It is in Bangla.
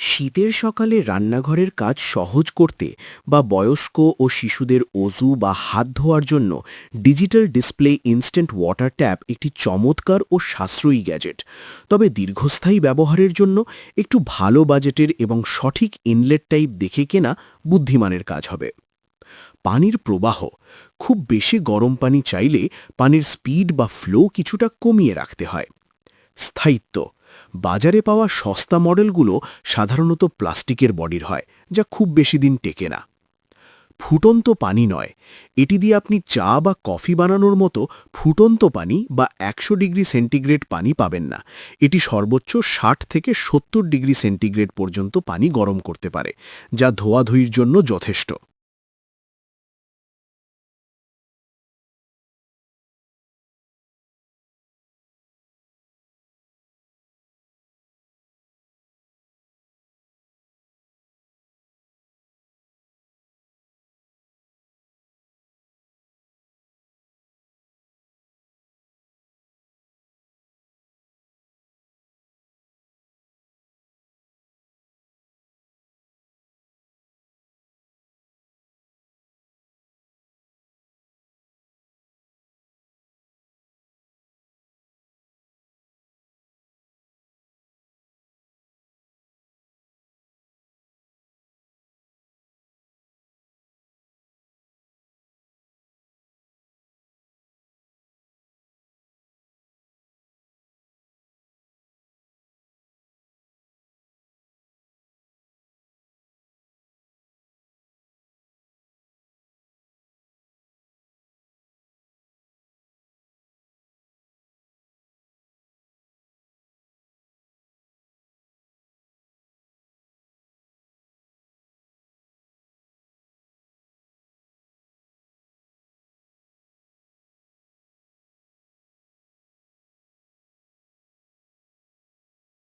শীতের সকালে রান্নাঘরের কাজ সহজ করতে বা বয়স্ক ও শিশুদের অজু বা হাত ধোয়ার জন্য digital display instant water tap একটি চমৎকার ও সাশ্রয়ী গ্যাজেট। তবে দীর্ঘস্থায়ী ব্যবহারের জন্য একটু ভালো বাজেটের এবং সঠিক ইনলেট টাইপ দেখে কেনা বুদ্ধিমানের কাজ হবে। পানির প্রবাহ, খুব বেশি গরম পানি চাইলে পানির স্পিড বা ফ্লো কিছুটা কমিয়ে রাখতে হয়। স্থায়িত্ব, বাজারে পাওয়া সস্তা মডেলগুলো সাধারণত প্লাস্টিকের বডির হয়, যা খুব বেশি দিন টেকে না। ফুটন্ত পানি নয়, এটি দিয়ে আপনি চা বা কফি বানানোর মতো ফুটন্ত পানি বা 100 ডিগ্রি সেন্টিগ্রেড পানি পাবেন না। এটি সর্বোচ্চ 60 থেকে 70 ডিগ্রি সেন্টিগ্রেড পর্যন্ত পানি গরম করতে পারে, যা ধোয়াধুয়ির জন্য যথেষ্ট।